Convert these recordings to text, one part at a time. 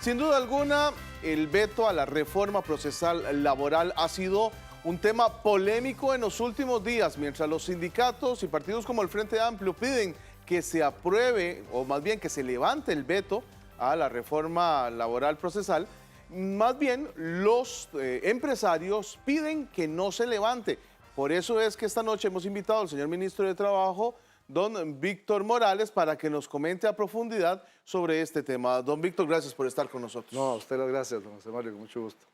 Sin duda alguna, el veto a la reforma procesal laboral ha sido un tema polémico en los últimos días, mientras los sindicatos y partidos como el Frente Amplio piden que se apruebe, o más bien que se levante el veto a la reforma laboral procesal. Más bien, los empresarios piden que no se levante. Por eso es que esta noche hemos invitado al señor ministro de Trabajo, don Víctor Morales, para que nos comente a profundidad sobre este tema. Don Víctor, gracias por estar con nosotros. No, a usted las gracias, don José Mario, con mucho gusto.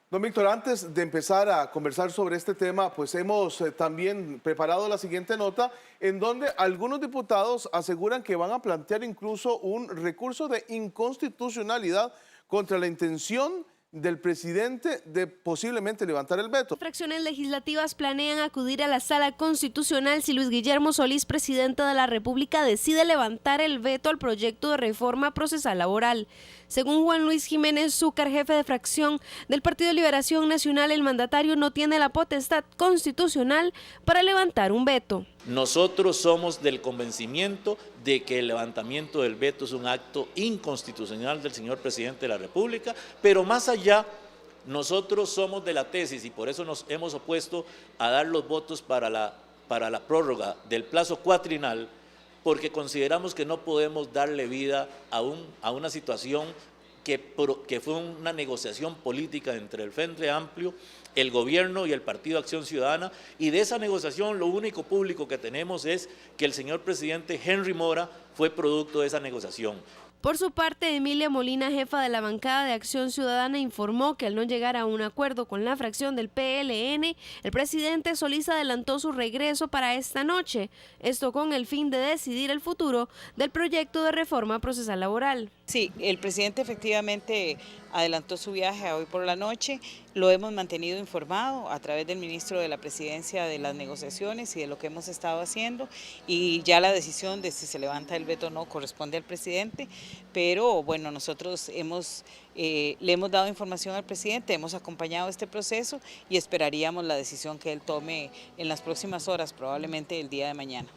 Don Víctor, antes de empezar a conversar sobre este tema, pues hemos también preparado la siguiente nota, en donde algunos diputados aseguran que van a plantear incluso un recurso de inconstitucionalidad contra la intención del presidente de posiblemente levantar el veto. Fracciones legislativas planean acudir a la Sala Constitucional si Luis Guillermo Solís, presidente de la República, decide levantar el veto al proyecto de reforma procesal laboral. Según Juan Luis Jiménez Zúcar, jefe de fracción del Partido de Liberación Nacional, el mandatario no tiene la potestad constitucional para levantar un veto. Nosotros somos del convencimiento de que el levantamiento del veto es un acto inconstitucional del señor presidente de la República, pero más allá, nosotros somos de la tesis y por eso nos hemos opuesto a dar los votos para la prórroga del plazo cuatrinal, porque consideramos que no podemos darle vida a una situación que fue una negociación política entre el Frente Amplio, el gobierno y el Partido Acción Ciudadana, y de esa negociación lo único público que tenemos es que el señor presidente Henry Mora fue producto de esa negociación. Por su parte, Emilia Molina, jefa de la bancada de Acción Ciudadana, informó que al no llegar a un acuerdo con la fracción del PLN, el presidente Solís adelantó su regreso para esta noche, esto con el fin de decidir el futuro del proyecto de reforma procesal laboral. Sí, el presidente efectivamente adelantó su viaje a hoy por la noche, lo hemos mantenido informado a través del ministro de la Presidencia de las negociaciones y de lo que hemos estado haciendo, y ya la decisión de si se levanta el veto o no corresponde al presidente, pero bueno, nosotros le hemos dado información al presidente, hemos acompañado este proceso y esperaríamos la decisión que él tome en las próximas horas, probablemente el día de mañana.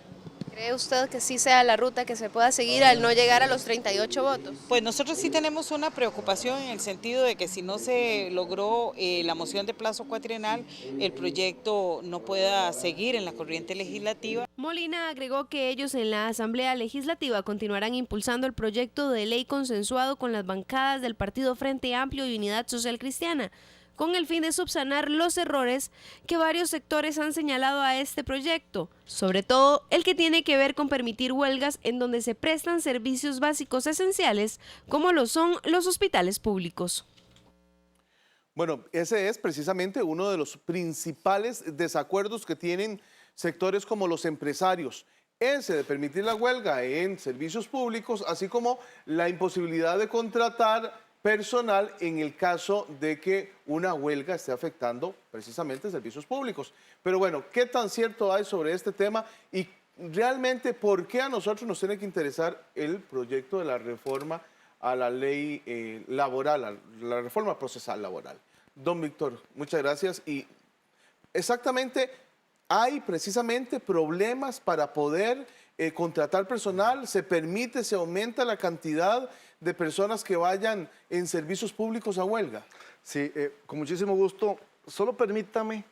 ¿Cree usted que sí sea la ruta que se pueda seguir al no llegar a los 38 votos? Pues nosotros sí tenemos una preocupación en el sentido de que si no se logró la moción de plazo cuatrinal, el proyecto no pueda seguir en la corriente legislativa. Molina agregó que ellos en la Asamblea Legislativa continuarán impulsando el proyecto de ley consensuado con las bancadas del Partido Frente Amplio y Unidad Social Cristiana, con el fin de subsanar los errores que varios sectores han señalado a este proyecto, sobre todo el que tiene que ver con permitir huelgas en donde se prestan servicios básicos esenciales, como lo son los hospitales públicos. Bueno, ese es precisamente uno de los principales desacuerdos que tienen sectores como los empresarios. Ese de permitir la huelga en servicios públicos, así como la imposibilidad de contratar personal en el caso de que una huelga esté afectando precisamente servicios públicos. Pero bueno, ¿qué tan cierto hay sobre este tema y realmente por qué a nosotros nos tiene que interesar el proyecto de la reforma a la ley laboral, a la reforma procesal laboral? Don Víctor, muchas gracias. Y exactamente, hay precisamente problemas para poder contratar personal, se permite, se aumenta la cantidad de personas que vayan en servicios públicos a huelga. Sí, con muchísimo gusto. Solo permítame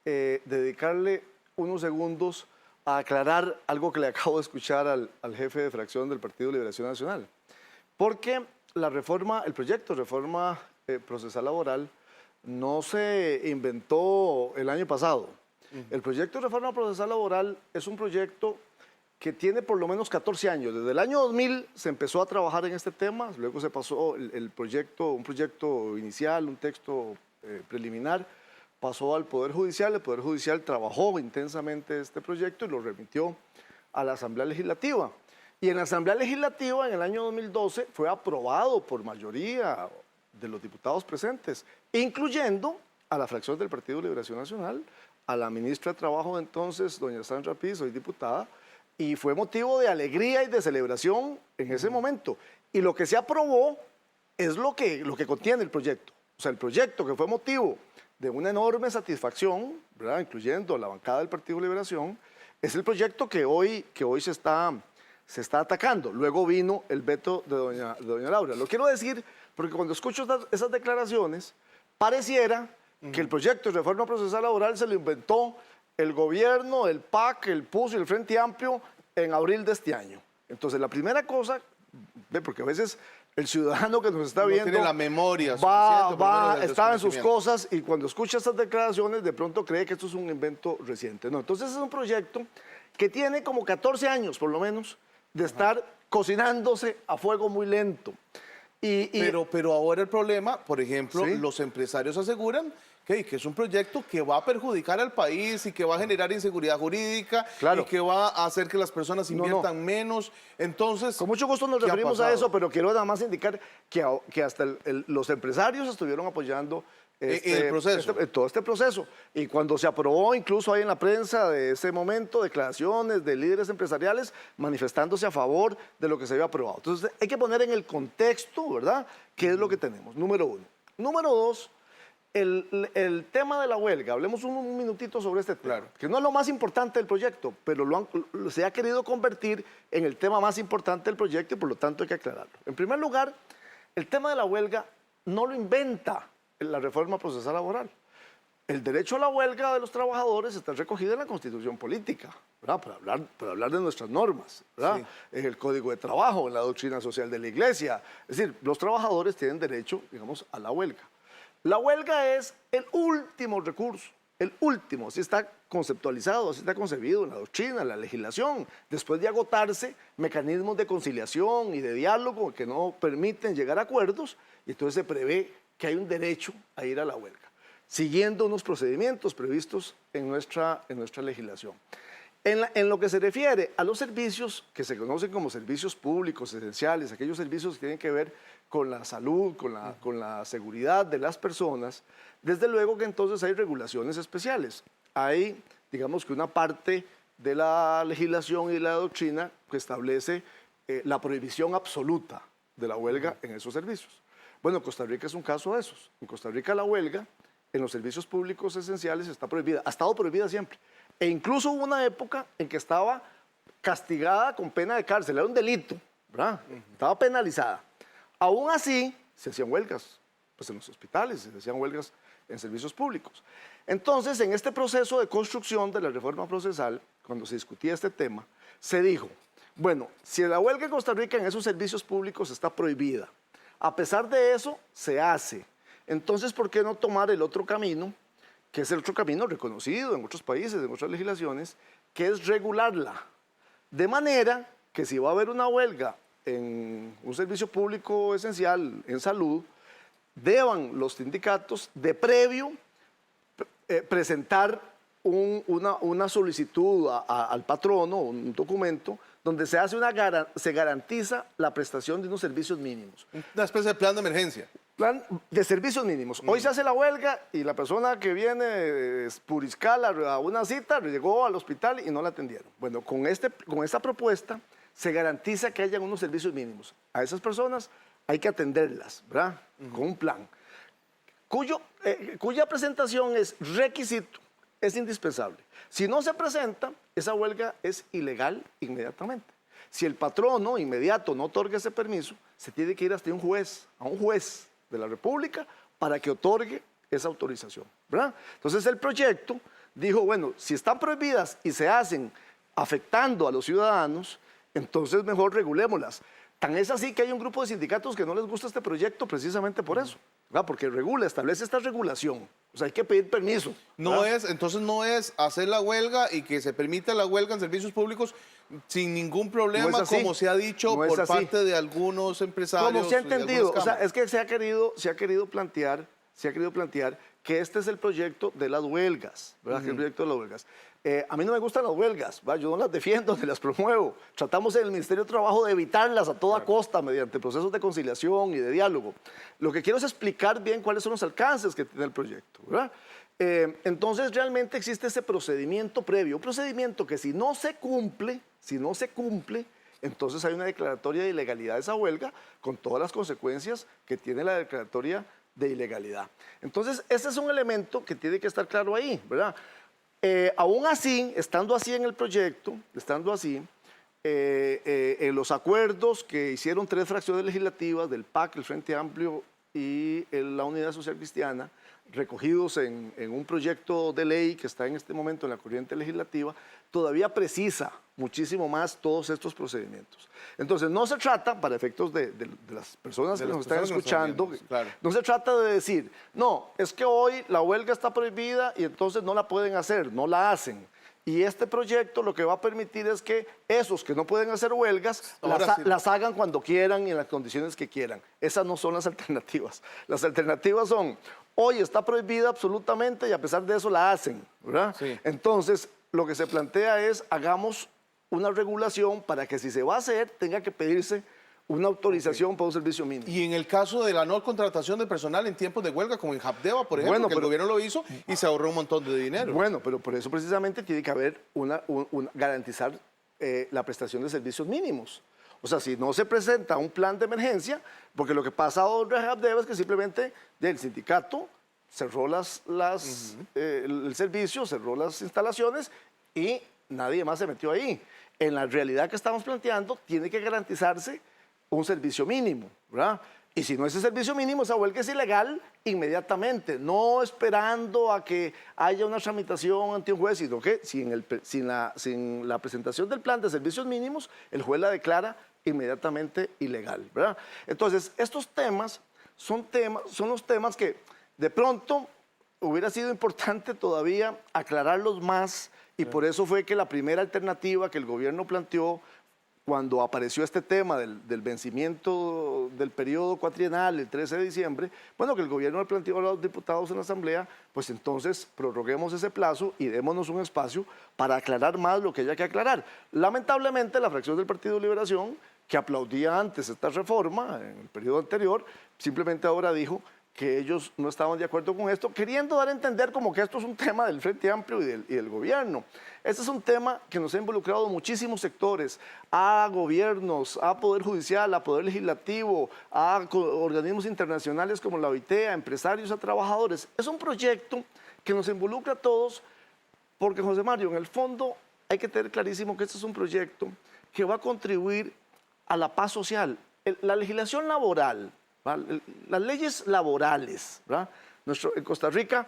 dedicarle unos segundos a aclarar algo que le acabo de escuchar al jefe de fracción del Partido de Liberación Nacional. Porque el proyecto de reforma procesal laboral no se inventó el año pasado. El proyecto de reforma procesal laboral es un proyecto que tiene por lo menos 14 años. Desde el año 2000 se empezó a trabajar en este tema, luego se pasó un proyecto inicial, un texto preliminar, pasó al Poder Judicial, el Poder Judicial trabajó intensamente este proyecto y lo remitió a la Asamblea Legislativa. Y en la Asamblea Legislativa, en el año 2012, fue aprobado por mayoría de los diputados presentes, incluyendo a la fracción del Partido de Liberación Nacional, a la ministra de Trabajo de entonces, doña Sandra Piz, hoy diputada, y fue motivo de alegría y de celebración en ese momento. Y lo que se aprobó es lo que contiene el proyecto. O sea, el proyecto que fue motivo de una enorme satisfacción, ¿verdad?, incluyendo la bancada del Partido de Liberación, es el proyecto que hoy se está se está atacando. Luego vino el veto de doña Laura. Lo quiero decir porque cuando escucho esas declaraciones, pareciera que el proyecto de reforma procesal laboral se lo inventó el gobierno, el PAC, el PUS y el Frente Amplio en abril de este año. Entonces, la primera cosa, porque a veces el ciudadano que nos está No viendo tiene la memoria suficiente, por lo menos el está en sus desconocimiento. cosas y cuando escucha estas declaraciones de pronto cree que esto es un invento reciente. No, entonces es un proyecto que tiene como 14 años por lo menos de estar cocinándose a fuego muy lento. Pero ahora el problema, por ejemplo, ¿Sí? los empresarios aseguran que es un proyecto que va a perjudicar al país y que va a generar inseguridad jurídica Claro. y que va a hacer que las personas inviertan menos. Entonces, Con mucho gusto nos ¿qué ha referimos a pasado? eso, pero quiero nada más indicar que hasta los empresarios estuvieron apoyando el proceso. todo este proceso. Y cuando se aprobó, incluso hay en la prensa de ese momento declaraciones de líderes empresariales manifestándose a favor de lo que se había aprobado. Entonces hay que poner en el contexto, ¿verdad?, qué es lo que tenemos, número uno. Número dos, el tema de la huelga, hablemos un minutito sobre este tema, Claro. que no es lo más importante del proyecto, pero se ha querido convertir en el tema más importante del proyecto y por lo tanto hay que aclararlo. En primer lugar, el tema de la huelga no lo inventa la reforma procesal laboral. El derecho a la huelga de los trabajadores está recogido en la Constitución Política, ¿verdad? Para hablar de nuestras normas, ¿verdad? Sí. En el Código de Trabajo, en la doctrina social de la Iglesia. Es decir, los trabajadores tienen derecho, digamos, a la huelga. La huelga es el último recurso, el último, así está conceptualizado, así está concebido en la doctrina, en la legislación, después de agotarse mecanismos de conciliación y de diálogo que no permiten llegar a acuerdos, y entonces se prevé que hay un derecho a ir a la huelga, siguiendo unos procedimientos previstos en nuestra legislación. En lo que se refiere a los servicios que se conocen como servicios públicos esenciales, aquellos servicios que tienen que ver con la salud, con la seguridad de las personas, desde luego que entonces hay regulaciones especiales. Hay, digamos que una parte de la legislación y de la doctrina que establece la prohibición absoluta de la huelga en esos servicios. Bueno, Costa Rica es un caso de esos. En Costa Rica la huelga en los servicios públicos esenciales está prohibida, ha estado prohibida siempre. E incluso hubo una época en que estaba castigada con pena de cárcel, era un delito, ¿verdad? Estaba penalizada. Aún así, se hacían huelgas pues, en los hospitales, se hacían huelgas en servicios públicos. Entonces, en este proceso de construcción de la reforma procesal, cuando se discutía este tema, se dijo, bueno, si la huelga en Costa Rica en esos servicios públicos está prohibida, a pesar de eso, se hace. Entonces, ¿por qué no tomar el otro camino, que es el otro camino reconocido en otros países, en otras legislaciones, que es regularla? De manera que si va a haber una huelga en un servicio público esencial, en salud, deban los sindicatos de previo presentar una solicitud al patrono, un documento, donde se garantiza la prestación de unos servicios mínimos. Una especie de plan de emergencia. Plan de servicios mínimos. Hoy se hace la huelga y la persona que viene de Puriscal a una cita llegó al hospital y no la atendieron. Bueno, con esta propuesta se garantiza que hayan unos servicios mínimos. A esas personas hay que atenderlas, ¿verdad? Con un plan, cuya presentación es requisito, es indispensable. Si no se presenta, esa huelga es ilegal inmediatamente. Si el patrono inmediato no otorga ese permiso, se tiene que ir hasta un juez, a un juez de la República para que otorgue esa autorización, ¿verdad? Entonces el proyecto dijo, bueno, si están prohibidas y se hacen afectando a los ciudadanos, entonces mejor regulémoslas. Tan es así que hay un grupo de sindicatos que no les gusta este proyecto precisamente por eso, ¿verdad? Porque establece esta regulación. O sea, hay que pedir permiso. Entonces no es hacer la huelga y que se permita la huelga en servicios públicos sin ningún problema, No es así. como se ha dicho No es por así. parte de algunos empresarios. Como se ha y de algunas entendido, o sea, cámaras. es que se ha querido plantear que este es el proyecto de las huelgas, ¿verdad? Que es el proyecto de las huelgas. A mí no me gustan las huelgas, ¿verdad? Yo no las defiendo ni las promuevo. Tratamos en el Ministerio de Trabajo de evitarlas a toda costa mediante procesos de conciliación y de diálogo. Lo que quiero es explicar bien cuáles son los alcances que tiene el proyecto, ¿verdad? Entonces realmente existe ese procedimiento previo, un procedimiento que si no se cumple, entonces hay una declaratoria de ilegalidad de esa huelga con todas las consecuencias que tiene la declaratoria de ilegalidad. Entonces ese es un elemento que tiene que estar claro ahí, ¿verdad? Aún así, estando así en el proyecto, en los acuerdos que hicieron 3 fracciones legislativas del PAC, el Frente Amplio y la Unidad Social Cristiana, recogidos en un proyecto de ley que está en este momento en la corriente legislativa, todavía precisa muchísimo más todos estos procedimientos. Entonces, no se trata, para efectos de las personas que nos están escuchando, claro. no se trata de decir, no, es que hoy la huelga está prohibida y entonces no la pueden hacer, no la hacen. Y este proyecto lo que va a permitir es que esos que no pueden hacer huelgas las hagan cuando quieran y en las condiciones que quieran. Esas no son las alternativas. Las alternativas son, hoy está prohibida absolutamente y a pesar de eso la hacen, ¿verdad? Sí. Entonces, lo que se plantea es, hagamos una regulación para que si se va a hacer, tenga que pedirse una autorización para un servicio mínimo. Y en el caso de la no contratación de personal en tiempos de huelga, como en Habdeba, por ejemplo, Bueno, que el gobierno lo hizo y se ahorró un montón de dinero. Bueno, pero por eso precisamente tiene que haber garantizar la prestación de servicios mínimos. O sea, si no se presenta un plan de emergencia, porque lo que pasa ahora en Habdeba es que simplemente el sindicato cerró el servicio, cerró las instalaciones y nadie más se metió ahí. En la realidad que estamos planteando, tiene que garantizarse un servicio mínimo, ¿verdad? Y si no es ese servicio mínimo, esa huelga es ilegal inmediatamente, no esperando a que haya una tramitación ante un juez, sino que sin la presentación del plan de servicios mínimos, el juez la declara inmediatamente ilegal, ¿verdad? Entonces, estos temas son los temas que de pronto hubiera sido importante todavía aclararlos más, y por eso fue que la primera alternativa que el gobierno planteó cuando apareció este tema del vencimiento del periodo cuatrienal, el 13 de diciembre, bueno, que el gobierno le planteó a los diputados en la Asamblea, pues entonces prorroguemos ese plazo y démonos un espacio para aclarar más lo que haya que aclarar. Lamentablemente, la fracción del Partido de Liberación, que aplaudía antes esta reforma, en el periodo anterior, simplemente ahora dijo que ellos no estaban de acuerdo con esto, queriendo dar a entender como que esto es un tema del Frente Amplio y del gobierno. Este es un tema que nos ha involucrado muchísimos sectores, a gobiernos, a Poder Judicial, a Poder Legislativo, a organismos internacionales como la OIT, a empresarios, a trabajadores. Es un proyecto que nos involucra a todos porque, José Mario, en el fondo hay que tener clarísimo que este es un proyecto que va a contribuir a la paz social. La legislación laboral, ¿vale? Las leyes laborales, ¿verdad? En Costa Rica,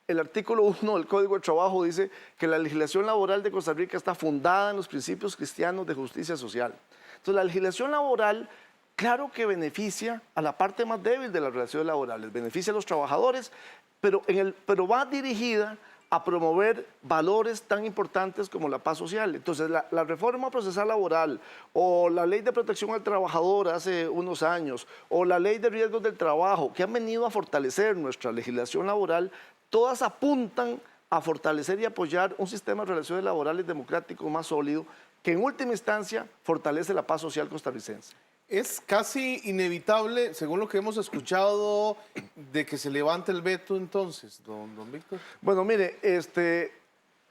el artículo 1 del Código de Trabajo dice que la legislación laboral de Costa Rica está fundada en los principios cristianos de justicia social. Entonces, la legislación laboral, claro que beneficia a la parte más débil de las relaciones laborales, beneficia a los trabajadores, pero va dirigida a promover valores tan importantes como la paz social. Entonces, la reforma procesal laboral o la ley de protección al trabajador hace unos años o la ley de riesgos del trabajo, que han venido a fortalecer nuestra legislación laboral, todas apuntan a fortalecer y apoyar un sistema de relaciones laborales democrático más sólido que en última instancia fortalece la paz social costarricense. Es casi inevitable, según lo que hemos escuchado, de que se levante el veto entonces, don Víctor. Bueno, mire,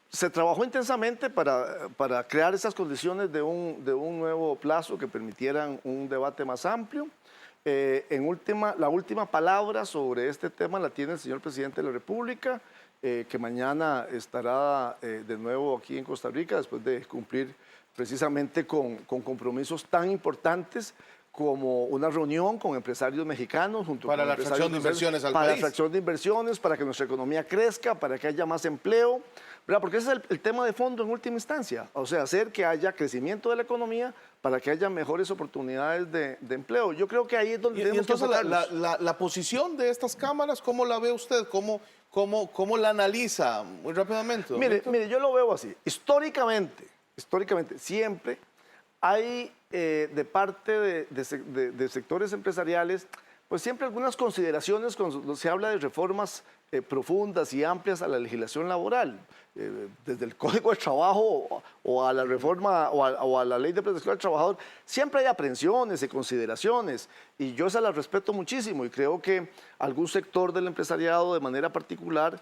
se trabajó intensamente para crear esas condiciones de un nuevo plazo que permitieran un debate más amplio. La última palabra sobre este tema la tiene el señor presidente de la República, que mañana estará de nuevo aquí en Costa Rica después de cumplir precisamente con compromisos tan importantes como una reunión con empresarios mexicanos junto para con la atracción de inversiones al para país. la atracción de inversiones, para que nuestra economía crezca, para que haya más empleo, ¿verdad? Porque ese es el tema de fondo en última instancia, o sea, hacer que haya crecimiento de la economía para que haya mejores oportunidades de empleo. Yo creo que ahí es donde tenemos que enfocarnos. La posición de estas cámaras, ¿cómo la ve usted? ¿Cómo la analiza? Muy rápidamente. Mire, yo lo veo así. Históricamente, siempre hay de parte de sectores empresariales, pues siempre algunas consideraciones cuando se habla de reformas profundas y amplias a la legislación laboral, desde el Código de Trabajo o a la reforma o a la Ley de Protección al Trabajador, siempre hay aprensiones y consideraciones, y yo esas las respeto muchísimo, y creo que algún sector del empresariado de manera particular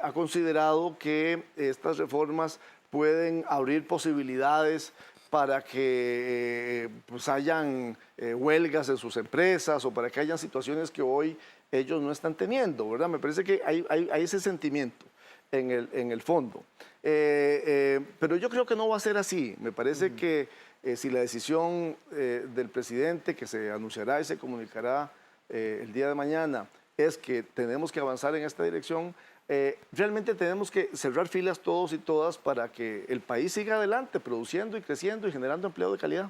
ha considerado que estas reformas pueden abrir posibilidades para que pues hayan huelgas en sus empresas o para que hayan situaciones que hoy ellos no están teniendo, ¿verdad? Me parece que hay ese sentimiento. en el fondo. Pero yo creo que no va a ser así. Me parece que si la decisión del presidente, que se anunciará y se comunicará el día de mañana, es que tenemos que avanzar en esta dirección, realmente tenemos que cerrar filas todos y todas para que el país siga adelante, produciendo y creciendo y generando empleo de calidad.